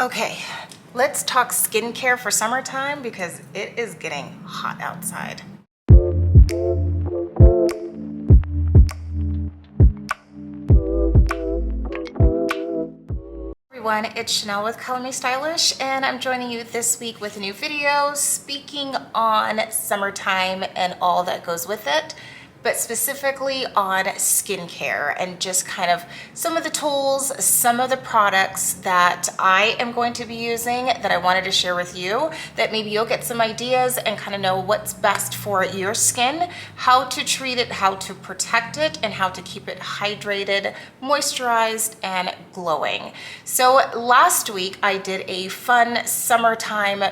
Okay, let's talk skincare for summertime because it is getting hot outside. Everyone, it's Chanel with Color Me Stylish, and I'm joining you this week with a new video speaking on summertime and all that goes with it, but specifically on skincare and just kind of some of the tools, some of the products that I am going to be using that I wanted to share with you, that maybe you'll get some ideas and kind of know what's best for your skin, how to treat it, how to protect it, and how to keep it hydrated, moisturized, and glowing. So last week I did a fun summertime,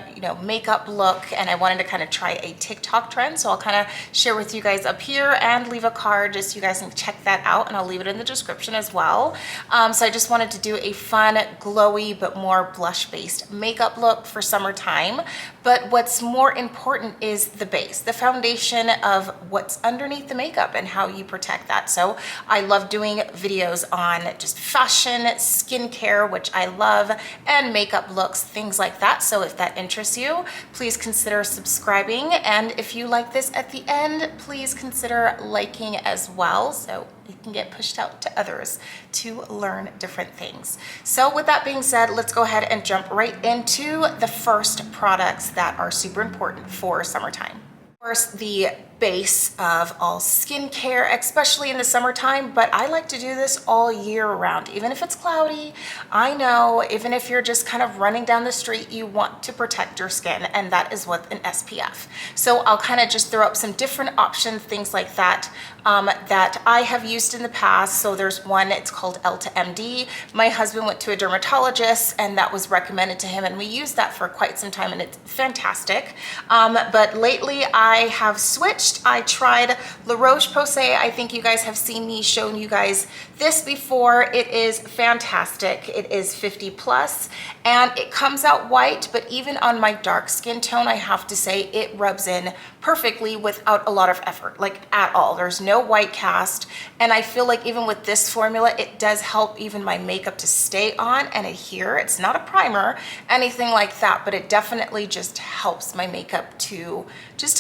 makeup look, and I wanted to kind of try a TikTok trend. So I'll kind of share with you guys up here and leave a card just so you guys can check that out, and I'll leave it in the description as well. So I just wanted to do a fun, glowy, but more blush-based makeup look for summertime. But what's more important is the base, the foundation of what's underneath the makeup and how you protect that. So I love doing videos on just fashion, skincare, which I love, and makeup looks, things like that. So if that interests you, please consider subscribing. And if you like this at the end, please consider liking as well, so it can get pushed out to others to learn different things. So with that being said, let's go ahead and jump right into the first products that are super important for summertime. Of course, the base of all skincare, especially in the summertime, but I like to do this all year round, even if it's cloudy. I know, even if you're just kind of running down the street, you want to protect your skin, and that is with an SPF. So I'll kind of just throw up some different options, things like that, that I have used in the past. So there's one, it's called Elta MD. My husband went to a dermatologist and that was recommended to him, and we used that for quite some time, and it's fantastic. But lately I have switched. I tried La Roche Posay. I think you guys have seen me showing you guys this before. It is fantastic. It is 50 plus and it comes out white, but even on my dark skin tone, I have to say it rubs in perfectly without a lot of effort, like at all. There's no white cast, and I feel like even with this formula, it does help even my makeup to stay on and adhere. It's not a primer, anything like that, but it definitely just helps my makeup to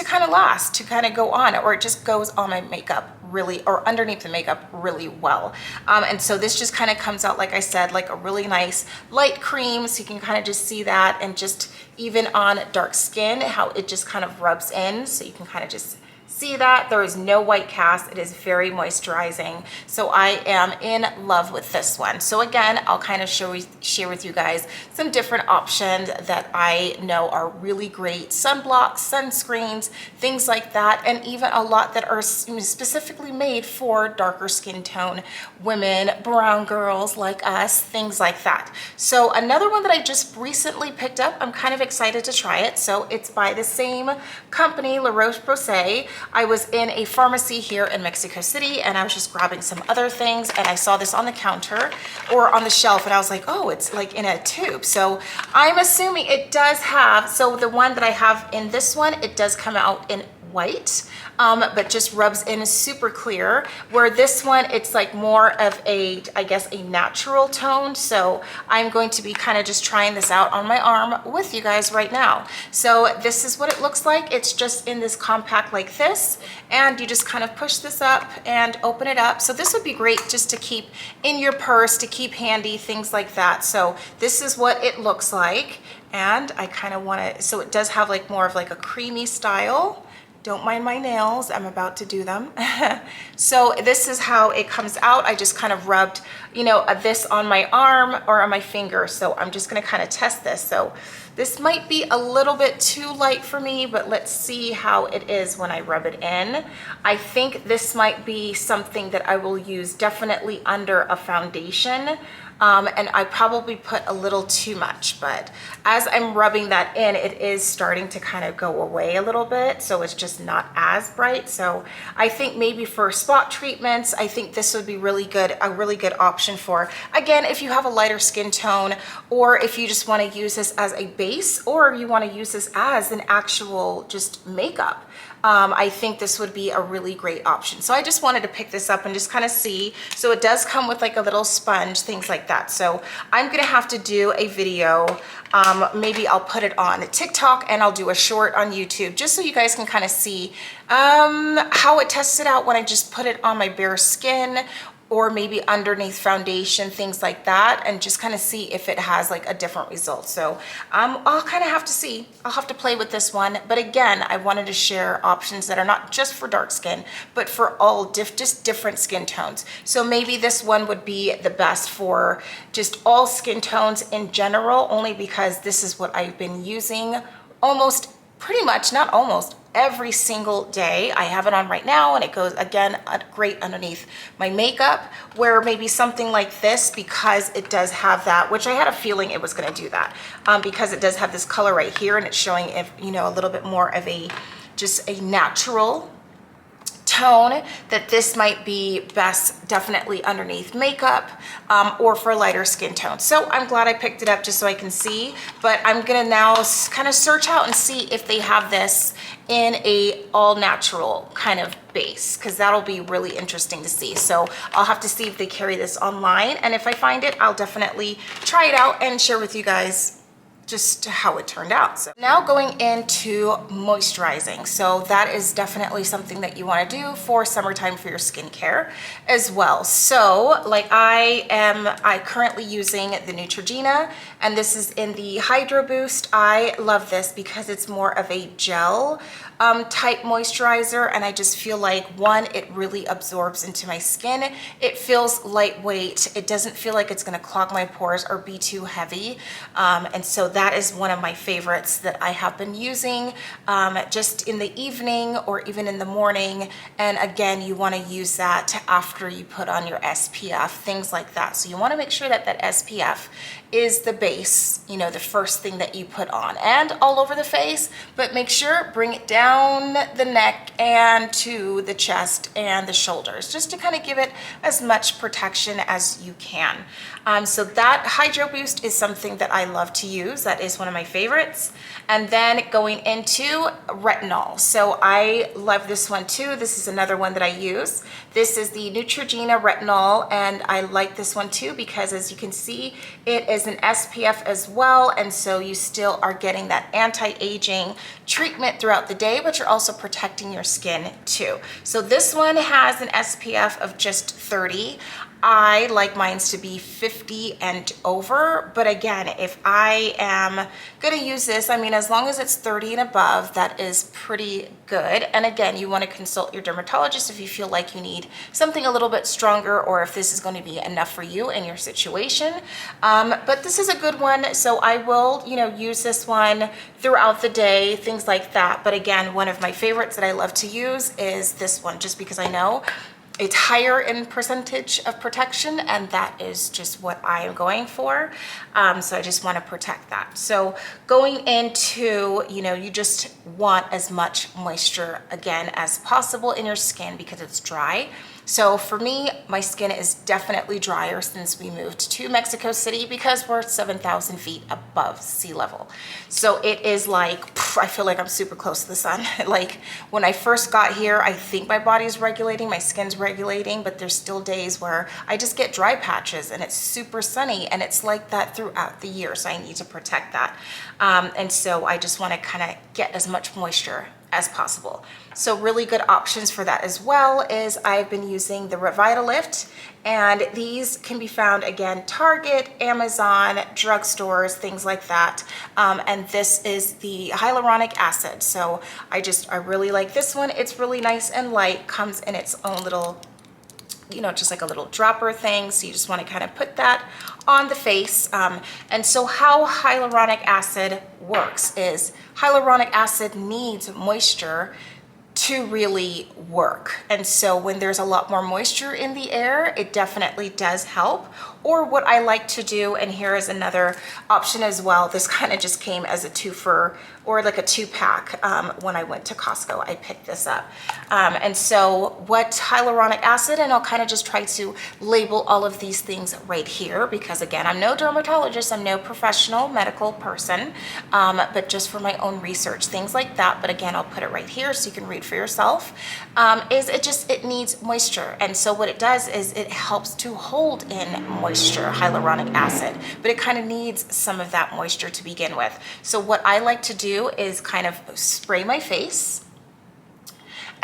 kind of last, to kind of go on, or it just goes on my makeup really, or underneath the makeup really well. And so this just kind of comes out, like I said, like a really nice light cream, so you can kind of just see that, and just even on dark skin, how it just kind of rubs in, so you can kind of just see that there is no white cast. It is very moisturizing. So I am in love with this one. So again, I'll kind of share with you guys some different options that I know are really great. Sunblocks, sunscreens, things like that, and even a lot that are specifically made for darker skin tone women, brown girls like us, things like that. So another one that I just recently picked up, I'm kind of excited to try it. So it's by the same company, La Roche-Posay. I was in a pharmacy here in Mexico City, and I was just grabbing some other things, and I saw this on the counter or on the shelf, and I was like, oh, it's like in a tube. So I'm assuming it does have, so the one that I have in this one, it does come out in white, but just rubs in super clear, where this one, it's like more of a, I guess, a natural tone. So I'm going to be kind of just trying this out on my arm with you guys right now. So this is what it looks like. It's just in this compact like this, and you just kind of push this up and open it up. So this would be great just to keep in your purse, to keep handy, things like that. So this is what it looks like, and I kind of want to, so it does have like more of like a creamy style. Don't mind my nails, I'm about to do them. So this is how it comes out. I just kind of rubbed, this on my arm or on my finger. So I'm just gonna kind of test this. So this might be a little bit too light for me, but let's see how it is when I rub it in. I think this might be something that I will use definitely under a foundation. And I probably put a little too much, but as I'm rubbing that in, it is starting to kind of go away a little bit, so it's just not as bright. So I think maybe for spot treatments, I think this would be really good, a really good option for, again, if you have a lighter skin tone, or if you just want to use this as a base, or you want to use this as an actual just makeup. I think this would be a really great option. So I just wanted to pick this up and just kind of see. So it does come with like a little sponge, things like that. So I'm gonna have to do a video. Maybe I'll put it on TikTok and I'll do a short on YouTube just so you guys can kind of see how it tested out when I just put it on my bare skin, or maybe underneath foundation, things like that, and just kind of see if it has like a different result. So I'll kind of have to see. I'll have to play with this one. But again, I wanted to share options that are not just for dark skin, but for all just different skin tones. So maybe this one would be the best for just all skin tones in general, only because this is what I've been using almost, pretty much, not almost, every single day. I have it on right now, and it goes again great underneath my makeup, where maybe something like this, because it does have that, which I had a feeling it was going to do that, because it does have this color right here, and it's showing, if you know, a little bit more of a just a natural tone, that this might be best definitely underneath makeup, or for lighter skin tone. So I'm glad I picked it up just so I can see, but I'm gonna now kind of search out and see if they have this in a all natural kind of base, because that'll be really interesting to see. So I'll have to see if they carry this online, and if I find it, I'll definitely try it out and share with you guys just how it turned out. So now going into moisturizing. So that is definitely something that you want to do for summertime for your skincare as well. So like I currently using the Neutrogena, and this is in the Hydro Boost. I love this because it's more of a gel type moisturizer, and I just feel like, one, it really absorbs into my skin. It feels lightweight. It doesn't feel like it's going to clog my pores or be too heavy, and so that is one of my favorites that I have been using just in the evening or even in the morning. And again, you want to use that after you put on your SPF, things like that. So you want to make sure that that SPF is the base, you know, the first thing that you put on, and all over the face, but make sure bring it down the neck and to the chest and the shoulders, just to kind of give it as much protection as you can. So that Hydro Boost is something that I love to use. That is one of my favorites. And then going into retinol. So I love this one too. This is another one that I use. This is the Neutrogena retinol, and I like this one too because, as you can see, it is an SPF as well, and so you still are getting that anti-aging treatment throughout the day, but you're also protecting your skin too. So this one has an SPF of just 30. I like mine to be 50 and over, but again, if I am gonna use this, I mean, as long as it's 30 and above, that is pretty good. And again, you wanna consult your dermatologist if you feel like you need something a little bit stronger, or if this is gonna be enough for you in your situation. But this is a good one, so I will, you know, use this one throughout the day, things like that. But again, one of my favorites that I love to use is this one, just because I know it's higher in percentage of protection, and that is just what I am going for. So I just want to protect that. So going into, you know, you just want as much moisture again as possible in your skin because it's dry. So for me, my skin is definitely drier since we moved to Mexico City because we're 7,000 feet above sea level. So it is like, I feel like I'm super close to the sun. Like when I first got here, I think my body's regulating, my skin's regulating, but there's still days where I just get dry patches and it's super sunny, and it's like that throughout the year. So I need to protect that. And so I just want to kind of get as much moisture as possible. So really good options for that as well is I've been using the Revitalift, and these can be found again, Target, Amazon, drugstores, things like that. And this is the hyaluronic acid. So I really like this one. It's really nice and light, comes in its own little, you know, just like a little dropper thing. So you just want to kind of put that on the face. And so how hyaluronic acid works is hyaluronic acid needs moisture to really work. And so when there's a lot more moisture in the air, it definitely does help. Or what I like to do, and here is another option as well, this kind of just came as a twofer, or like a 2-pack. When I went to Costco, I picked this up. And so what hyaluronic acid, and I'll kind of just try to label all of these things right here, because again, I'm no dermatologist, I'm no professional medical person, but just for my own research, things like that. But again, I'll put it right here so you can read food for yourself, is it needs moisture. And so what it does is it helps to hold in moisture, hyaluronic acid, but it kind of needs some of that moisture to begin with. So what I like to do is kind of spray my face.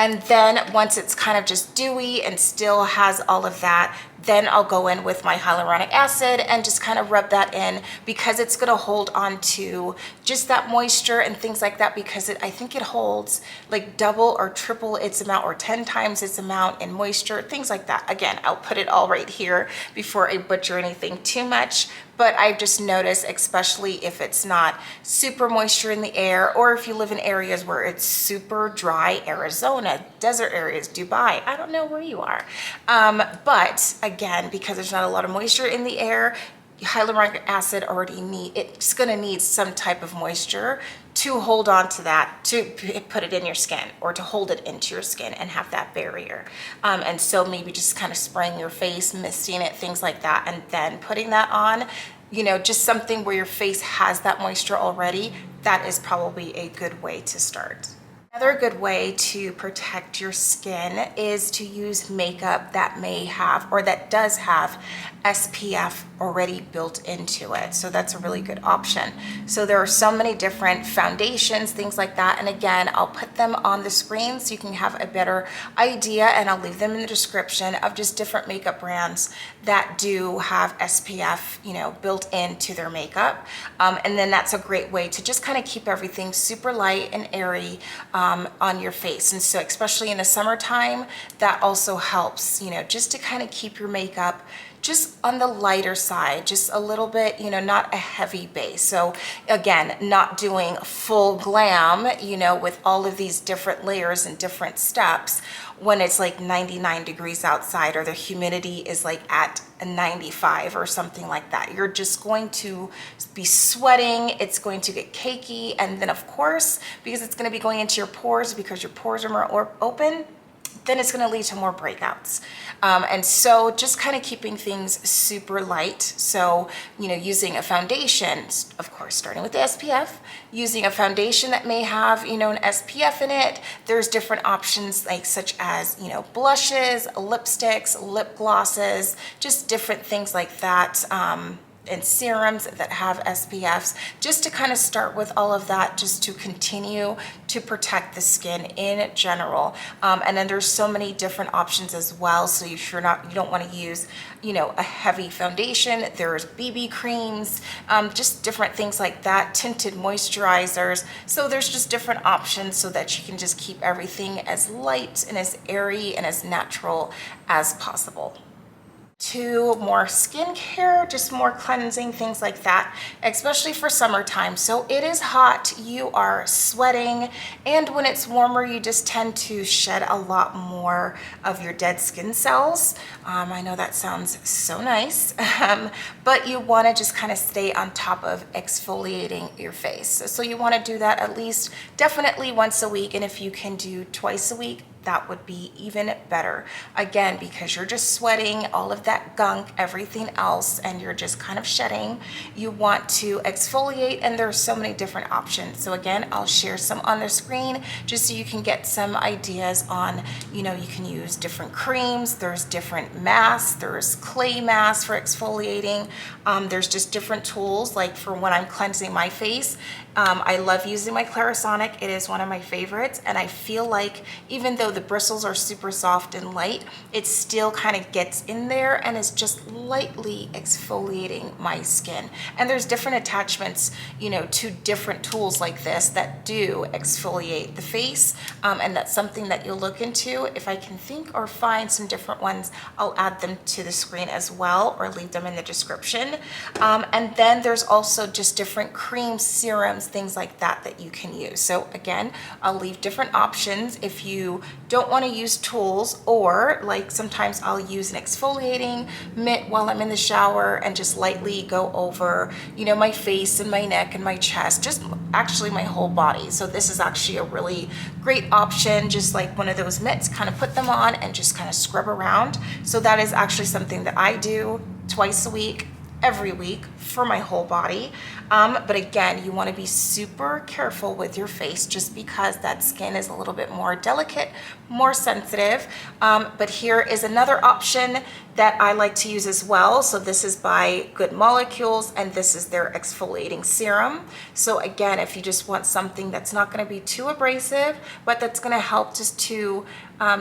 And then once it's kind of just dewy and still has all of that, then I'll go in with my hyaluronic acid and just kind of rub that in, because it's going to hold on to just that moisture and things like that, because I think it holds like double or triple its amount or 10 times its amount in moisture, things like that. Again, I'll put it all right here before I butcher anything too much. But I've just noticed, especially if it's not super moisture in the air, or if you live in areas where it's super dry, Arizona, desert areas, Dubai, I don't know where you are. But again, because there's not a lot of moisture in the air, hyaluronic acid it's gonna need some type of moisture to hold on to that, to put it in your skin, or to hold it into your skin and have that barrier. And so maybe just kind of spraying your face, misting it, things like that, and then putting that on, you know, just something where your face has that moisture already. That is probably a good way to start. Another good way to protect your skin is to use makeup that may have, or that does have, SPF already built into it. So that's a really good option. So there are so many different foundations, things like that. And again, I'll put them on the screen so you can have a better idea, and I'll leave them in the description, of just different makeup brands that do have SPF, you know, built into their makeup. And then that's a great way to just kind of keep everything super light and airy on your face. And so especially in the summertime, that also helps, you know, just to kind of keep your makeup just on the lighter side, just a little bit, you know, not a heavy base. So again, not doing full glam, you know, with all of these different layers and different steps when it's like 99 degrees outside, or the humidity is like at a 95 or something like that. You're just going to be sweating, it's going to get cakey, and then of course, because it's going to be going into your pores, because your pores are more open, then it's going to lead to more breakouts. And so just kind of keeping things super light. So, you know, using a foundation, of course, starting with the SPF, using a foundation that may have, you know, an SPF in it. There's different options, like such as, you know, blushes, lipsticks, lip glosses, just different things like that. And serums that have SPFs, just to kind of start with all of that, just to continue to protect the skin in general. And then there's so many different options as well. So you don't want to use, you know, a heavy foundation. There's BB creams, just different things like that, tinted moisturizers. So there's just different options so that you can just keep everything as light and as airy and as natural as possible. To more skincare, just more cleansing, things like that, especially for summertime. So it is hot, you are sweating, and when it's warmer, you just tend to shed a lot more of your dead skin cells. I know that sounds so nice, but you want to just kind of stay on top of exfoliating your face. So you want to do that at least definitely once a week, and if you can do twice a week, that would be even better. Again, because you're just sweating all of that gunk, everything else, and you're just kind of shedding, you want to exfoliate, and there's so many different options. So again, I'll share some on the screen just so you can get some ideas on, you know, you can use different creams, there's different masks, there's clay masks for exfoliating, there's just different tools. Like for when I'm cleansing my face, I love using my Clarisonic. It is one of my favorites, and I feel like even though the bristles are super soft and light, it still kind of gets in there and is just lightly exfoliating my skin. And there's different attachments, you know, to different tools like this that do exfoliate the face, and that's something that you'll look into. If I can think or find some different ones, I'll add them to the screen as well, or leave them in the description. And then there's also just different creams, serums, things like that that you can use. So again, I'll leave different options if you don't want to use tools, or like sometimes I'll use an exfoliating mitt while I'm in the shower and just lightly go over, you know, my face and my neck and my chest, just actually my whole body. So this is actually a really great option, just like one of those mitts, kind of put them on and just kind of scrub around. So that is actually something that I do twice a week, every week for my whole body. But again, you want to be super careful with your face just because that skin is a little bit more delicate, more sensitive. But here is another option that I like to use as well. So this is by Good Molecules, and this is their exfoliating serum. So again, if you just want something that's not going to be too abrasive, but that's going to help just to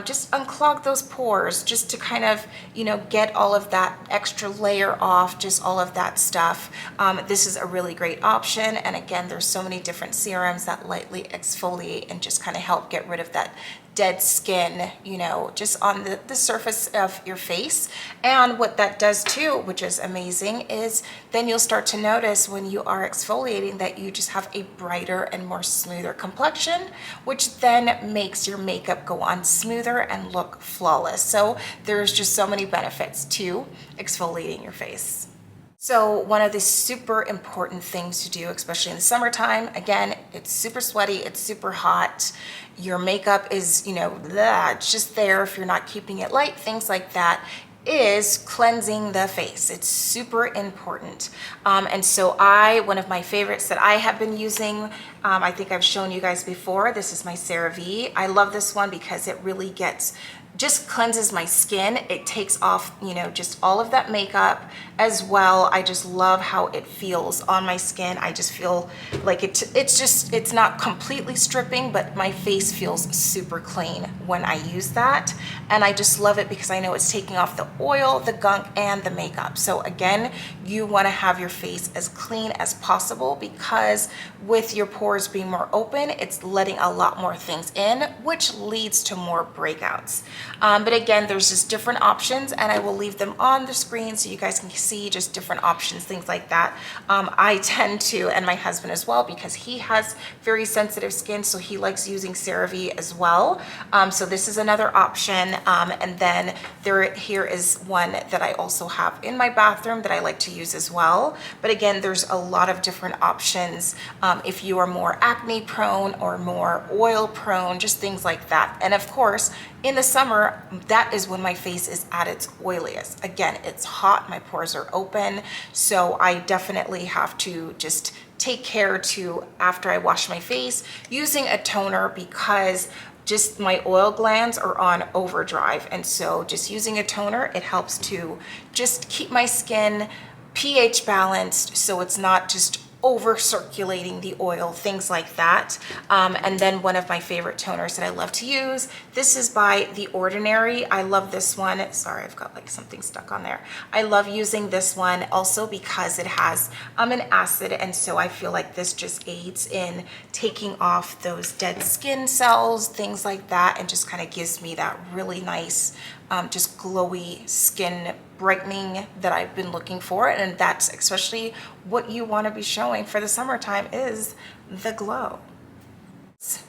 just unclog those pores, just to kind of, you know, get all of that extra layer off, just all of that stuff. This is a really great option. And again, there's so many different serums that lightly exfoliate and just kind of help get rid of that dead skin, you know, just on the surface of your face. And what that does too, which is amazing, is then you'll start to notice when you are exfoliating that you just have a brighter and more smoother complexion, which then makes your makeup go on smoother and look flawless. So there's just so many benefits to exfoliating your face. So one of the super important things to do, especially in the summertime, again, it's super sweaty, it's super hot, your makeup is, you know, it's just there if you're not keeping it light, things like that, is cleansing the face. It's super important. And so one of my favorites that I have been using, I think I've shown you guys before, this is my CeraVe. I love this one because it really just cleanses my skin. It takes off, you know, just all of that makeup as well. I just love how it feels on my skin. I just feel like it's not completely stripping, but my face feels super clean when I use that. And I just love it because I know it's taking off the oil, the gunk, and the makeup. So again, you want to have your face as clean as possible because with your pores being more open, it's letting a lot more things in, which leads to more breakouts. But again, there's just different options, and I will leave them on the screen so you guys can see just different options, things like that. I tend to, and my husband as well, because he has very sensitive skin, so he likes using CeraVe as well. So this is another option. And then here is one that I also have in my bathroom that I like to use as well. But again, there's a lot of different options if you are more acne prone or more oil prone, just things like that. And of course, in the summer, that is when my face is at its oiliest. Again, it's hot, my pores are open, so I definitely have to just take care to, after I wash my face, using a toner because just my oil glands are on overdrive. And so just using a toner, it helps to just keep my skin pH balanced so it's not just over circulating the oil, things like that. And then one of my favorite toners that I love to use, this is by The Ordinary. I love this one. Sorry, I've got like something stuck on there. I love using this one also because it has an acid, and so I feel like this just aids in taking off those dead skin cells, things like that, and just kind of gives me that really nice just glowy skin brightening that I've been looking for. And that's especially what you want to be showing for the summertime, is the glow.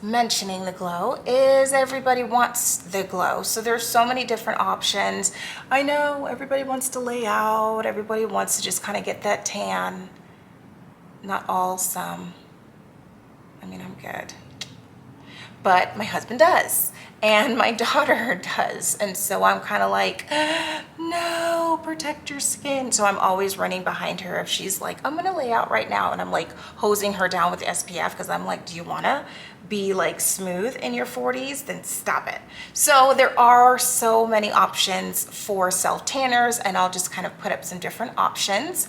Mentioning the glow is everybody wants the glow. So there's so many different options. I know everybody wants to lay out, everybody wants to just kind of get that tan. Not all, some. I mean, I'm good. But my husband does, and my daughter does. And so I'm kind of like, no, protect your skin. So I'm always running behind her if she's like, I'm gonna lay out right now. And I'm like hosing her down with the SPF because I'm like, do you wanna be like smooth in your 40s? Then stop it. So there are so many options for self tanners, and I'll just kind of put up some different options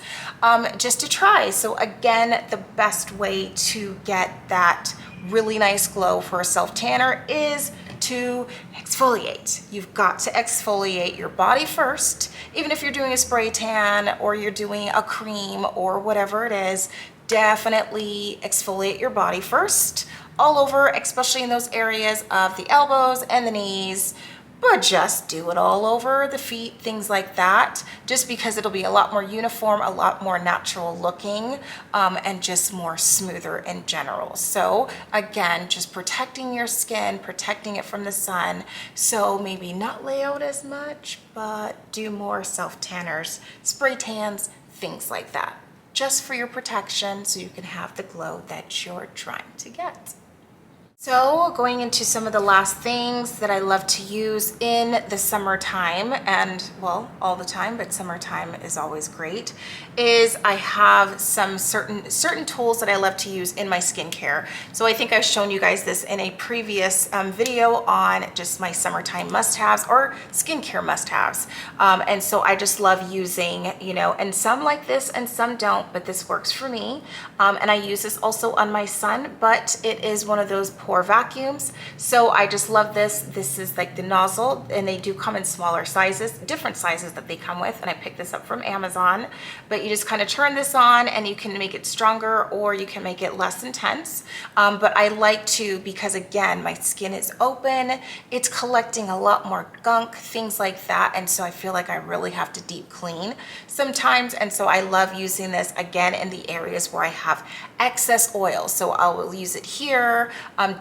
just to try. So again, the best way to get that really nice glow for a self tanner is to exfoliate. You've got to exfoliate your body first. Even if you're doing a spray tan or you're doing a cream or whatever it is, definitely exfoliate your body first, all over, especially in those areas of the elbows and the knees. But just do it all over the feet, things like that, just because it'll be a lot more uniform, a lot more natural looking, and just more smoother in general. So again, just protecting your skin, protecting it from the sun. So maybe not lay out as much, but do more self tanners, spray tans, things like that, just for your protection so you can have the glow that you're trying to get. So going into some of the last things that I love to use in the summertime, and well, all the time, but summertime is always great, is I have some certain tools that I love to use in my skincare. So I think I've shown you guys this in a previous video on just my summertime must-haves or skincare must-haves. And so I just love using, you know, and some like this and some don't, but this works for me. And I use this also on my son, but it is one of those pore vacuums. So I just love this. This is like the nozzle, and they do come in smaller sizes, different sizes that they come with. And I picked this up from Amazon, but you just kind of turn this on and you can make it stronger or you can make it less intense. But I like to, because again, my skin is open, it's collecting a lot more gunk, things like that. And so I feel like I really have to deep clean sometimes. And so I love using this again in the areas where I have excess oil. So I will use it here,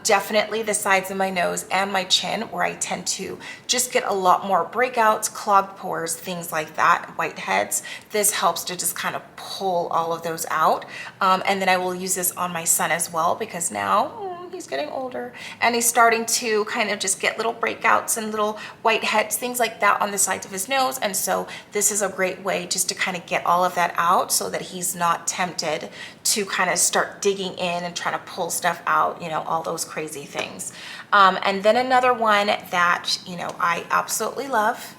definitely the sides of my nose and my chin, where I tend to just get a lot more breakouts, clogged pores, things like that, whiteheads. This helps to just kind of pull all of those out. And then I will use this on my son as well, because now he's getting older and he's starting to kind of just get little breakouts and little whiteheads, things like that on the sides of his nose. And so this is a great way just to kind of get all of that out so that he's not tempted to kind of start digging in and trying to pull stuff out, you know, all those crazy things. And then another one that, you know, I absolutely love,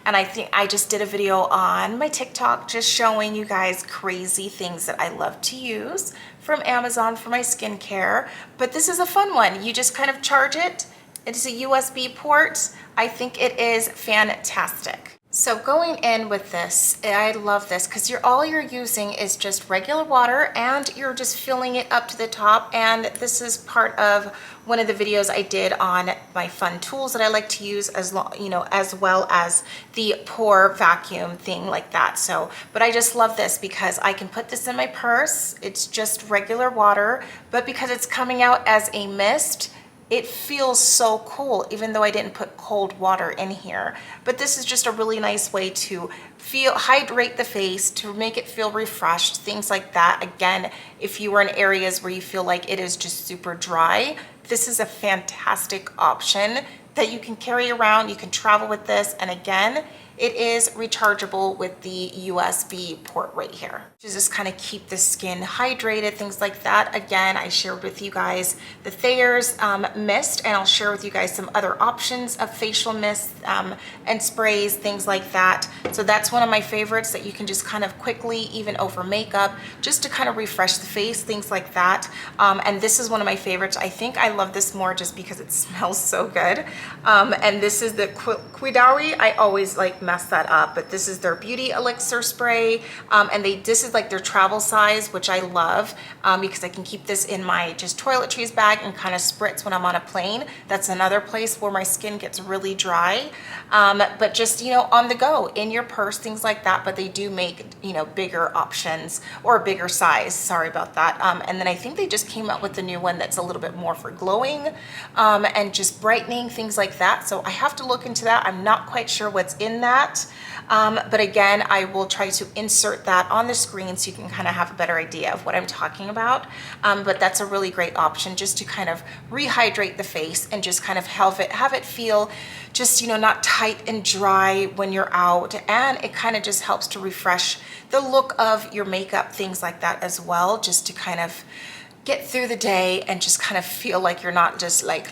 and I think I just did a video on my TikTok just showing you guys crazy things that I love to use from Amazon for my skincare. But this is a fun one. You just kind of charge it. It's a USB port. I think it is fantastic. So going in with this, I love this because all you're using is just regular water and you're just filling it up to the top. And this is part of one of the videos I did on my fun tools that I like to use, as well as the pore vacuum thing like that. So, but I just love this because I can put this in my purse. It's just regular water, but because it's coming out as a mist, it feels so cool, even though I didn't put cold water in here. But this is just a really nice way to hydrate the face, to make it feel refreshed, things like that. Again, if you are in areas where you feel like it is just super dry, this is a fantastic option that you can carry around. You can travel with this. And again, it is rechargeable with the USB port right here. To just kind of keep the skin hydrated, things like that. Again, I shared with you guys the Thayer's mist, and I'll share with you guys some other options of facial mist and sprays, things like that. So that's one of my favorites that you can just kind of quickly, even over makeup, just to kind of refresh the face, things like that. And this is one of my favorites. I think I love this more just because it smells so good. And this is the Quidawi. I always like mess that up, but this is their beauty elixir spray, and this is like their travel size, which I love because I can keep this in my just toiletries bag and kind of spritz when I'm on a plane. That's another place where my skin gets really dry, but just, you know, on the go, in your purse, things like that. But they do make, you know, bigger options, or a bigger size, sorry about that. And then I think they just came out with a new one that's a little bit more for glowing and just brightening, things like that. So I have to look into that. I'm not quite sure what's in that. But again, I will try to insert that on the screen so you can kind of have a better idea of what I'm talking about. But that's a really great option just to kind of rehydrate the face and just kind of have it feel just, you know, not tight and dry when you're out. And it kind of just helps to refresh the look of your makeup, things like that as well, just to kind of get through the day and just kind of feel like you're not just like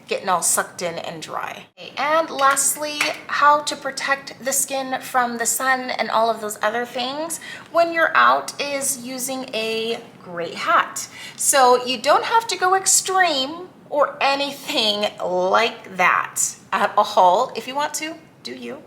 getting all sucked in and dry. And lastly, how to protect the skin from the sun and all of those other things when you're out is using a great hat. So you don't have to go extreme or anything like that at all. If you want to, do you.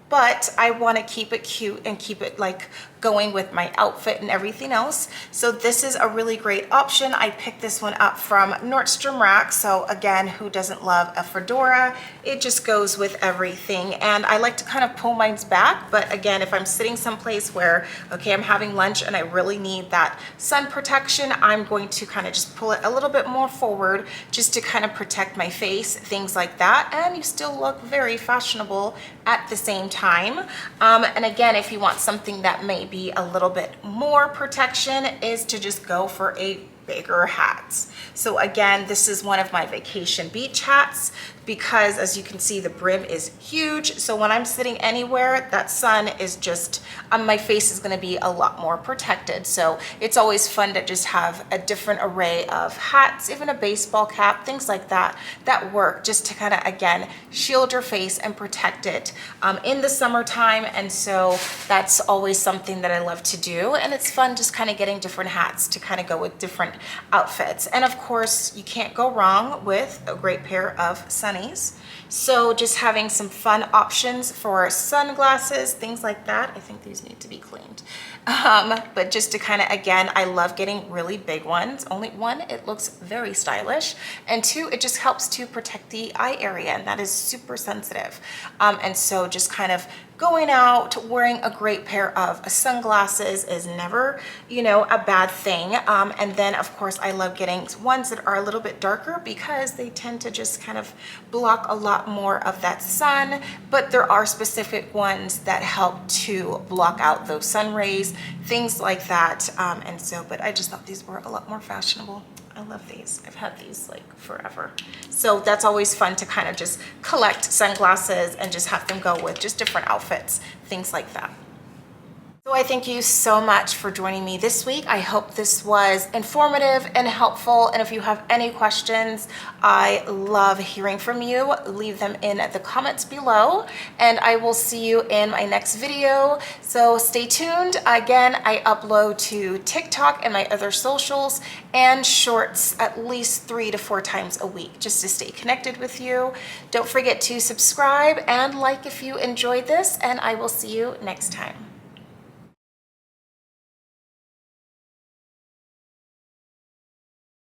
But I want to keep it cute and keep it like going with my outfit and everything else. So this is a really great option. I picked this one up from Nordstrom Rack. So again, who doesn't love a fedora? It just goes with everything. And I like to kind of pull mine back. But again, if I'm sitting someplace where, okay, I'm having lunch and I really need that sun protection, I'm going to kind of just pull it a little bit more forward just to kind of protect my face, things like that. And you still look very fashionable at the same time. And again, if you want something that may be a little bit more protection, is to just go for a bigger hats. So again, this is one of my vacation beach hats because as you can see, the brim is huge. So when I'm sitting anywhere, that sun is just, my face is gonna be a lot more protected. So it's always fun to just have a different array of hats, even a baseball cap, things like that, that work just to kind of, again, shield your face and protect it in the summertime. And so that's always something that I love to do. And it's fun just kind of getting different hats to kind of go with different outfits. And of course, you can't go wrong with a great pair of sunnies. So just having some fun options for sunglasses, things like that. I think these need to be cleaned. But just to kind of, again, I love getting really big ones. Only one, it looks very stylish. And two, it just helps to protect the eye area, and that is super sensitive. And so just kind of going out, wearing a great pair of sunglasses is never, you know, a bad thing. And then of course, I love getting ones that are a little bit darker because they tend to just kind of block a lot more of that sun, but there are specific ones that help to block out those sun rays, things like that. And so, but I just thought these were a lot more fashionable. I love these. I've had these like forever. So that's always fun to kind of just collect sunglasses and just have them go with just different outfits, things like that. So I thank you so much for joining me this week. I hope this was informative and helpful. And if you have any questions, I love hearing from you. Leave them in the comments below, and I will see you in my next video. So stay tuned. Again, I upload to TikTok and my other socials and shorts at least 3 to 4 times a week just to stay connected with you. Don't forget to subscribe and like if you enjoyed this, and I will see you next time.